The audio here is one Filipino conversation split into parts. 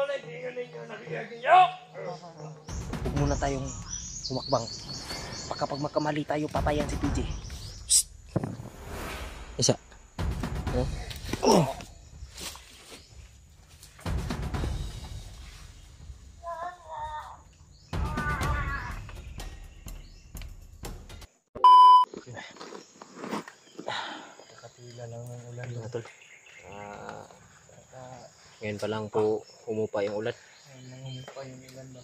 Huwag muna tayong humakbang. Baka pag magkamali tayo, patayan si PJ. Psst. Isa. Oh. Oh. Nakatila lang ng ulan. Tol. Ngayon pa lang po humupa yung ulan. Humupa yung ulan ba?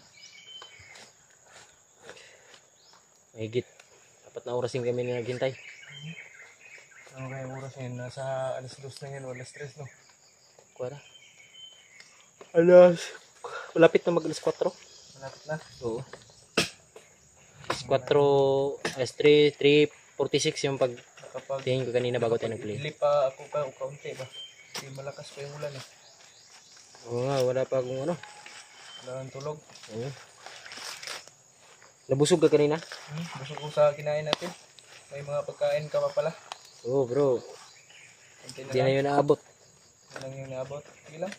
Mahigit 4 na oras yung kami na naghintay. Ano kaya oras ngayon? Nasa alas 2 na ngayon o alas 3 no? Kuwara. Malapit na mag alas 4. Malapit na? Oo. Alas 4, alas 3:46 yung pag tingin ko kanina bago tayo nag-play. Hindi pa ako pa o kaunti ba? Hindi malakas pa yung ulan eh. Oo nga, wala pa akong ano. Wala nang tulog. Oo. Nabusog ka kanina? Busog ko sa kinain natin. May mga pagkain ka pa pala. Oo bro. Hindi na yun naabot. Hindi lang yung naabot. Sige lang.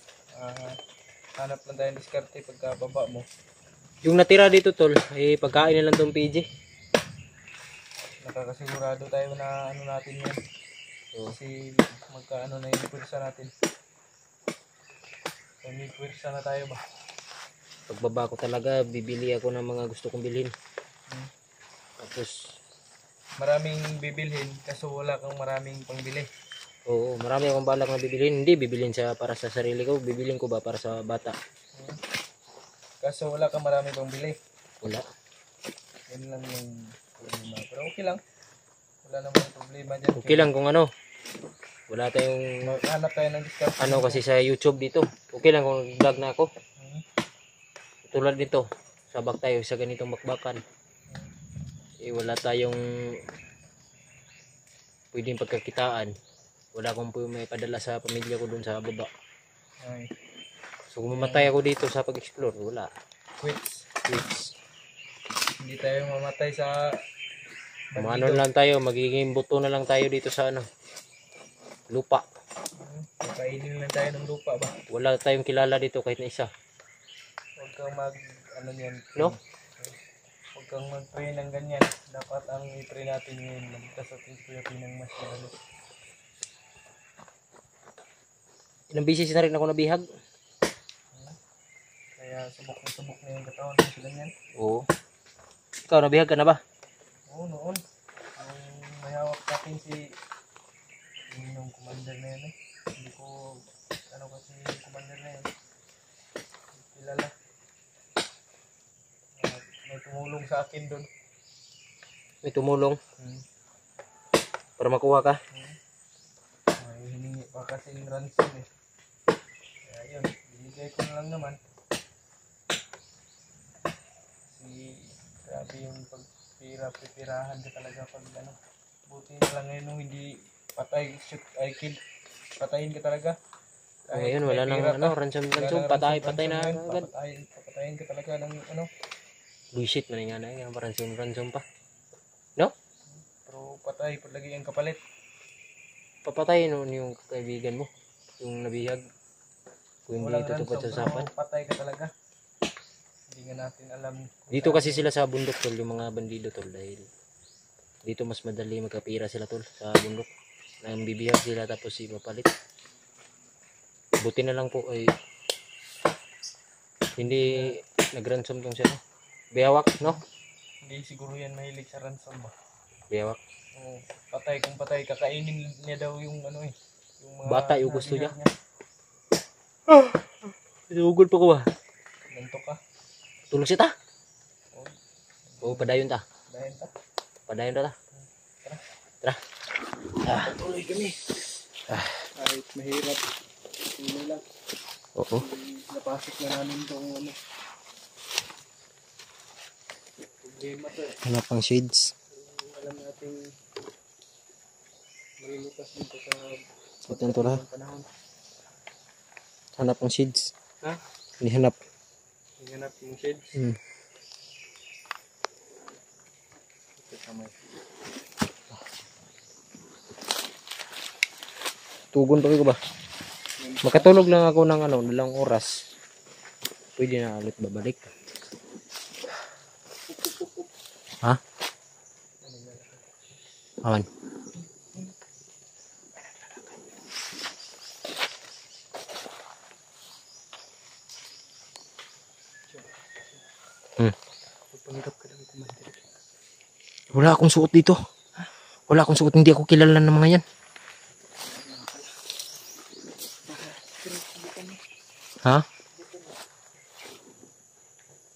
Hanap lang tayo ng diskarte pagka baba mo. Yung natira dito tol, ay pagkain na lang tong PJ. Nakakasigurado tayo na ano natin yan. Oo. Kasi magkaano na yung pwersa natin. So, may pwersa na tayo ba? Pagbaba ko talaga, bibili ako ng mga gusto kong bilhin. Tapos, Maraming bibilhin kaso wala kang maraming pangbili. oo, marami akong balak na bibilhin. Hindi bibilhin para sa sarili ko, bibilhin ko ba para sa bata? Kaso wala kang maraming pangbili. Wala. Yan lang yung problema. Pero okay lang. Wala namang problema dyan. Okay lang kung ano. Wala tayong Hanap tayo ng discount. ano kasi sa YouTube dito. Okay lang kung vlog na ako. Tulad nito, sabak tayo sa ganitong bakbakan. Eh wala tayong pwedeng pagkakitaan. Wala akong may padala sa pamilya ko dun sa baba. Ay. So kung mamatay ako dito sa pag-explore, wala. Quits. Quits. Hindi tayo mamatay sa Ano lang tayo, magiging buto na lang tayo dito sa ano, lupa. Kainin lang tayo ng lupa ba? Wala tayong kilala dito kahit na isa. Huwag kang ano yan. No? Huwag kang mag-pray ng ganyan. Dapat ang i-pray natin ngayon. Magtas at i-pray ng mas malalo. Ilang bisis na rin ako nabihag. Kaya subok na yung katawan mo sa ganyan. Oo. Ikaw, nabihag ka na ba? Oo, noon. Yung may hawak natin yung commander na yun eh. Hindi ko ano kasi yung commander na yun. Kilala. May tumulong sa akin doon. May tumulong para makuha ka. May hiningi pa kasing ransom eh. Kaya yun, binigay ko na lang naman. Kasi grabe yung pagpirahan ka talaga pag ano. Buti na lang ngayon nung hindi patay, shoot, ay kill. Patayin ka talaga. Ngayon wala nang ano, ransom, patay na agad. Papatayin ka talaga ng ano. Buisit man nga na yan, ransom pa. No? Pero patay, pag lagi ang kapalit. Papatay noon yung kaibigan mo, yung nabihag. Kung hindi Walang tutupad sa ransom, usapan. pero patay ka talaga. Hindi nga natin alam. Dito kasi sila sa bundok tol, yung mga bandido tol, dahil dito mas madali magkapira sila tol sa bundok. Nang bibihag sila tapos ipapalit. Buti na lang po ay hindi nagransom tong siya. Biyawak, no? Hindi siguro yan mahilig sa ransom ba? Biyawak. Oo, patay kung patay, kakainin niya daw yung ano eh. Yung mga Bata yung gusto niya. Ah! Ugol pa ko ba? Ganto ka. Tulog siya ta? Oo, padayon ta. Dahil ta. Padayon ta. Tara. Tuloy kami. Kahit mahirap. Tuloy lang. Oo. Napasok na namin itong ano. Problema to eh. Ano pang shades? Alam natin malulutas dito sa Ito to lang. panahon. Hanap ng shades. Ha? Hindi hanap. Hinganap yung shades. Ito sa may. Tugon pa ko ba? Makatulog lang ako ng ano, ilang oras. Pwede na ulit babalik. Ha? Awan. Pagpanggap ka lang commander. Wala akong suot dito. Wala akong suot. Hindi ako kilala ng mga yan. Ha?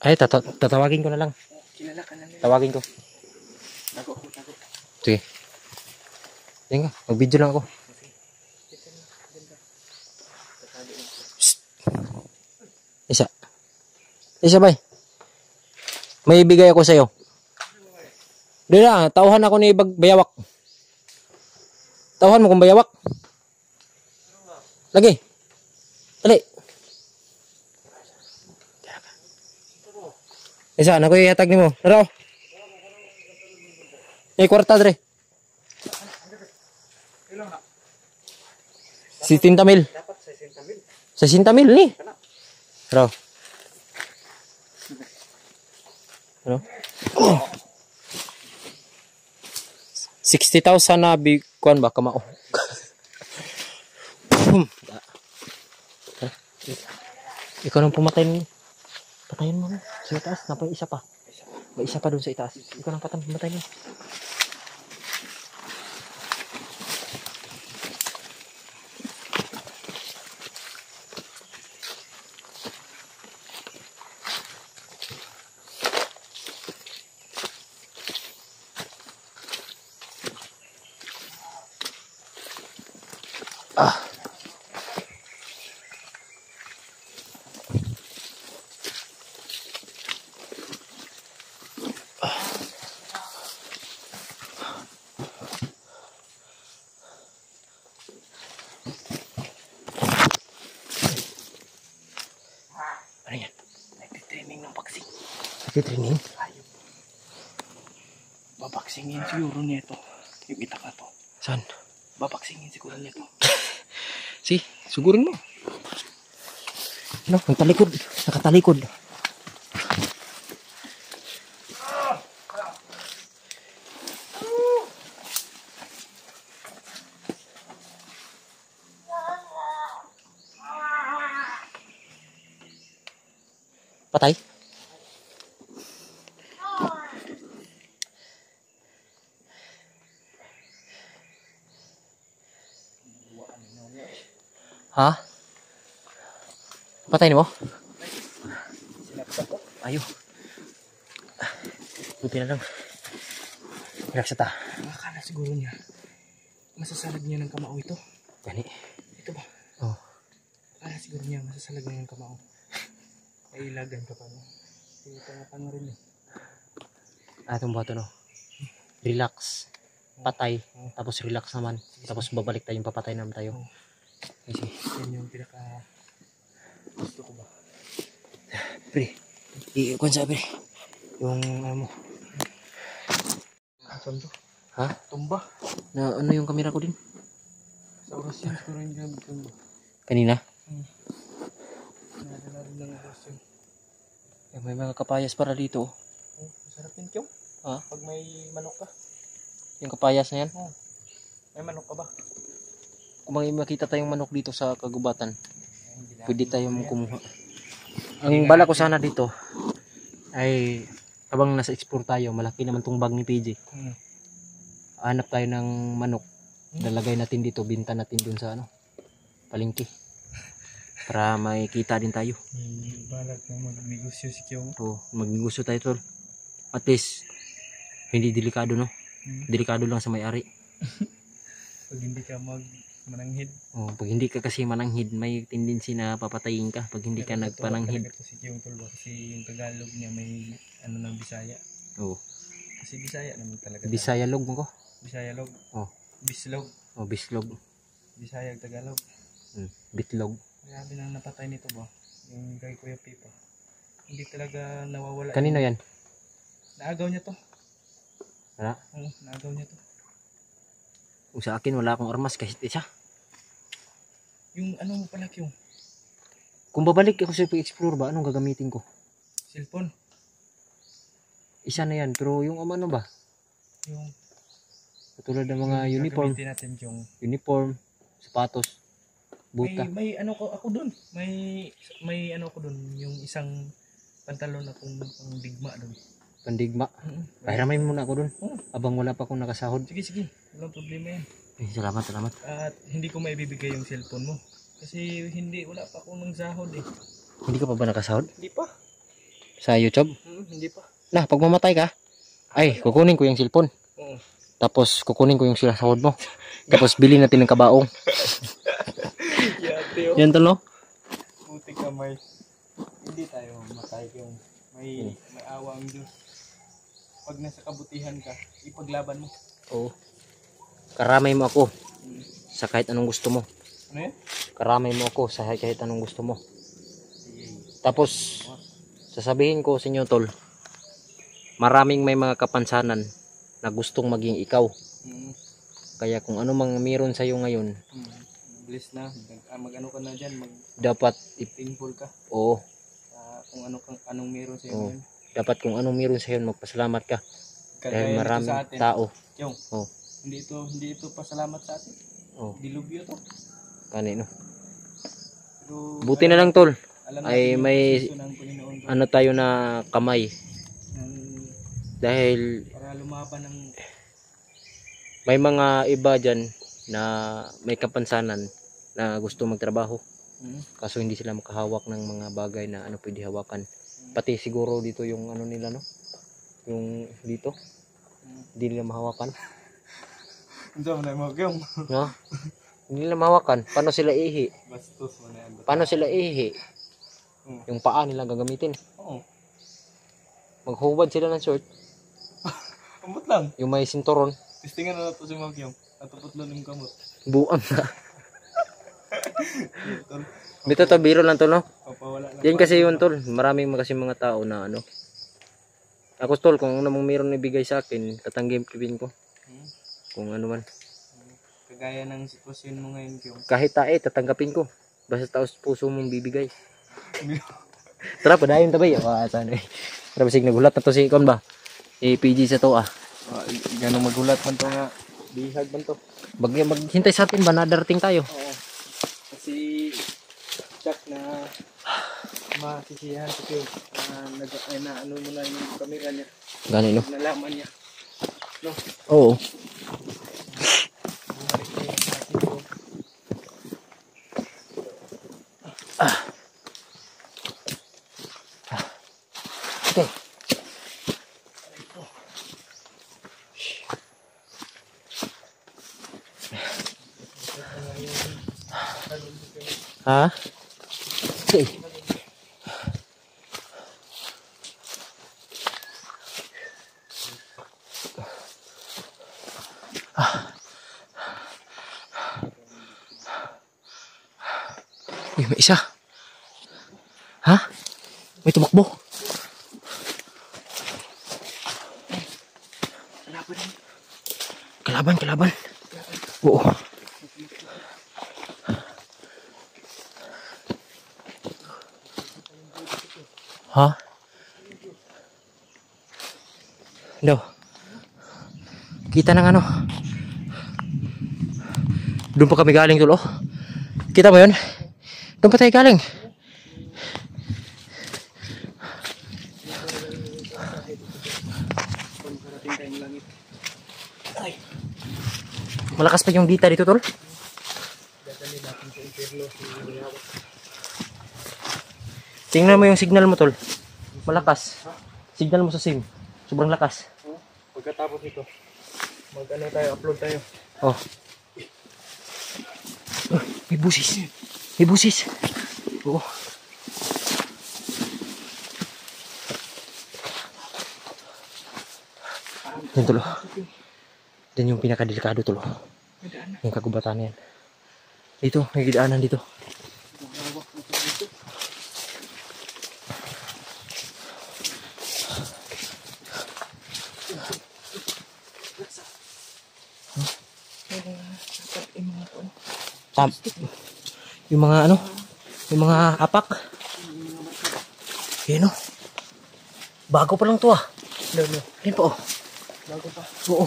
Ay, tatawagin ko na lang. Kilala ka lang. Tawagin ko. Tago ako, tago. Sige. Yan nga. Mag-video lang ako. Psst. Isa. Isa bay. May ibigay ako sa'yo. Di na, tauhan ako ni Bayawak. Tauhan mo kung Bayawak. Lagi. Dali. Isa, na ko ihatag ni mo. Naraw. Kwarta dre. 60 mil. Dapat 60 mil. 60 mil ni. Naraw. Ano? 60,000 na kuan ba kamao. Ikaw nang pumatay mo. Patayin mo na. Sa itaas, napay isa pa. May isa pa doon sa itaas. Ikaw nang pumatay mo. Ano yan? Nagtitraining ng boxing. Nagtitraining? Ayun. Babaksingin siguro nito. Yung itak na to. Saan? Babaksingin siguro nito. Si, sugurin mo. Ano? Nagtalikod. Nakatalikod. Patay? Ha? Patay ni mo? Ayo. Buti na lang. Relax ta. Akala siguro niya. Masasalag niya ng kamao ito. Gani. Ito ba? Oh. Akala siguro niya masasalag niya ng kamao. Ay ilagan ka pa no. Tingnan ka na rin eh. Atong bato no. Relax. Patay. Tapos relax naman. Tapos babalik tayong papatay naman tayo. Kasi Yan yung pinaka gusto ko ba? pre. Kuan sa pre. Yung ano mo. Asan to? Ha? Tumba. Na ano yung kamera ko din? Sa oras yan siguro yung gamit tumba. Kanina? Nadala rin ng oras yun. May mga kapayas para dito. Oh, masarap yun Kyong. Ha? Pag may manok ka. Yung kapayas na yan. May manok ka ba? Kung may makita tayong manok dito sa kagubatan, Hindi na. pwede tayong kumuha. Ang bala ko sana dito ay habang nasa explore tayo, malaki naman tong bag ni PJ. Hanap tayo ng manok. Dalagay natin dito, binta natin dun sa ano, palengke. Para makita din tayo. Balak na mag-negosyo si Kyong. So, magnegosyo tayo tol. At least hindi delikado no. Delikado lang sa may-ari. Pag hindi ka mananghid. Oh, pag hindi ka kasi mananghid, may tendency na papatayin ka pag hindi ka nagpananghid. Talaga to si Kyong tol ba? Kasi yung Tagalog niya may ano ng Bisaya. Oh, Kasi Bisaya naman talaga. Bisaya log mo ko. Bisaya log. Oh. Bislog. Oh, bislog. Bisaya Tagalog. Bitlog. Grabe na napatay nito ba? Yung kay Kuya Pipa. Hindi talaga nawawala. Kanino yan? Naagaw niya to. Wala. Oo, naagaw niya to. Kung sa akin wala akong armas kahit isa. Yung ano mo pala Kyong? Kung babalik ako sa pag-explore ba, anong gagamitin ko? Cellphone. Isa na yan, pero yung ano ba? Yung Katulad ng mga uniform, gagamitin natin yung sapatos, buta. may ano ko ako doon. May ano ko doon, yung isang pantalon akong pang digma doon. Pandigma. Pahiramay muna ako dun. Oo. Abang wala pa akong nakasahod. Sige. Walang problema yan. Salamat. At hindi ko maibibigay yung cellphone mo. Kasi wala pa akong nang sahod eh. Hindi ka pa ba nakasahod? Hindi pa. Sa YouTube? Hindi pa. Nah, pag mamatay ka, ay, kukunin ko yung cellphone. Oo. Tapos, kukunin ko yung sahod mo. Tapos, bilhin natin ng kabaong. Yate, oh. Yan tol, no? Putik ka may. Hindi tayo mamatay yung may awa ang Diyos. Pag nasa kabutihan ka, ipaglaban mo. Oo. Karamay mo ako sa kahit anong gusto mo. Ano yan? Karamay mo ako sa kahit anong gusto mo. Tapos, sasabihin ko sa inyo, tol, maraming may mga kapansanan na gustong maging ikaw. Kaya kung ano mang meron sa'yo ngayon, Bless na. Mag-ano ka na dyan. dapat, Thankful ka. oo, Kung anong meron sa'yo Oo. ngayon. dapat kung anong meron sa'yo, magpasalamat ka. Dahil Kagaya nito maraming sa atin. tao. Yung, Oo. hindi ito pasalamat sa atin. Oo, Dilubyo to. kanino. Pero, Buti na lang, tol. alam ay natin yung may proseso ng Panginoon to. Ano tayo na kamay. Dahil Para lumaban ng may mga iba dyan na may kapansanan na gusto magtrabaho. Kaso hindi sila makahawak ng mga bagay na ano pwede hawakan. Pati siguro dito yung ano nila, no? Yung dito. Hindi nila mahawakan. Hindi mo na yung No? Hindi nila mahawakan. Paano sila ihi? bastos mo na yan. Paano sila ihi? Yung paa nila gagamitin. Oo. Maghubad sila ng short. Kamot lang. Yung may sinturon. Testingan na nato si Magyong. Natupot lang yung kamot. Buang na. Tol, Dito to, biro lang to, no? papawala na. Yan kasi yun, tol. Maraming kasi mga tao na ano. Ako, tol, kung ano mong meron ibigay sa akin, tatanggapin ko. Kung ano man. Kagaya ng sitwasyon mo ngayon, Kyong. Kahit tae, tatanggapin ko. Basta taos puso mong bibigay. Tara, padayon tabay. Sana eh. Tara, basig nagulat na to si Ikon ba? Si PG sa to, ah. Ganong magulat man to nga. Bihag man to. Maghintay sa atin ba? Nadarating tayo. Oo. Kasi Chuck na masisiyahan si Kyong. Na ano mo na yung camera niya. Gano'n, no? Nalaman niya. No? Oo. Bumalik na yung sa akin Kyong. Okay. Ha? Okay. Uy, may isa. Ha? May tumakbo. Kalaban. Oo. Ha? No. Kita ng ano. Doon pa kami galing, tulo. Kita mo yun? Doon pa tayo galing. Malakas pa yung dita dito, tol. Tingnan mo yung signal mo, tol. Malakas. Signal mo sa SIM. Sobrang lakas. Pagkatapos ito, mag-ano tayo, upload tayo. Oh. May busis. May busis. Oo. Yan, tulo. Yan yung pinakadelikado, tulo. Yung kagubatan yan. Dito, may gidaanan dito. Tam. Yung mga ano? Yung mga apak. Yun o. Bago pa lang to ah. Lalo. Ayun po oh. Bago pa. Oo.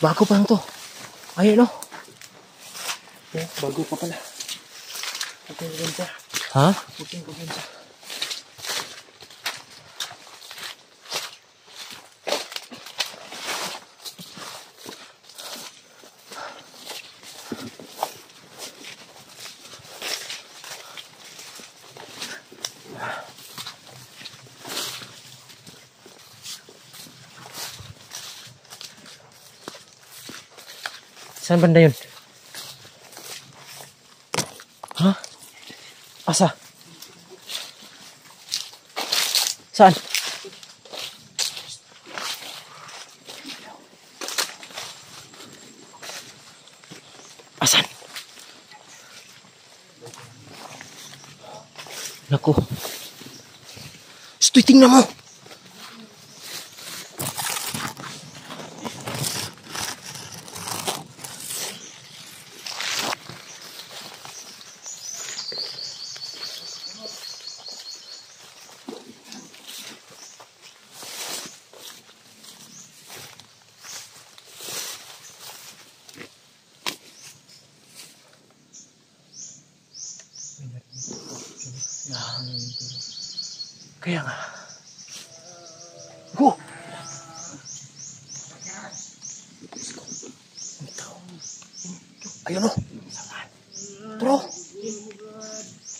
Bago pa lang to. Ayun o. Oh, bago pa pala. Puting kumpensa. Ha? Puting kumpensa. Saan banda yun? Ha? Asa? Saan? Asan? Naku. Stoy, tingnan mo. Kaya nga. Oh! Ayun o. Tro!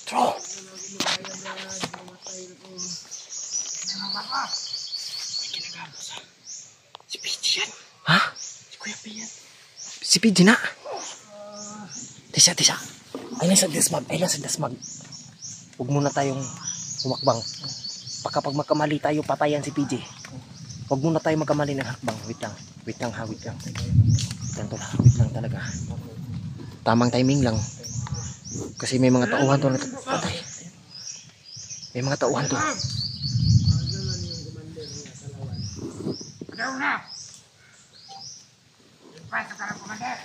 Tro! Si PG yan. Ha? Si Kuya P yan. Si PG na? Tisa. Ay lang sa dasmag. Huwag muna tayong humakbang. Baka pag magkamali tayo, patayan si PJ. Huwag muna tayo magkamali ng hakbang. Wait lang. Wait lang. Wait lang talaga. Tamang timing lang. Kasi may mga tauhan to patay. May mga tauhan to. Pasok ka na, Commander.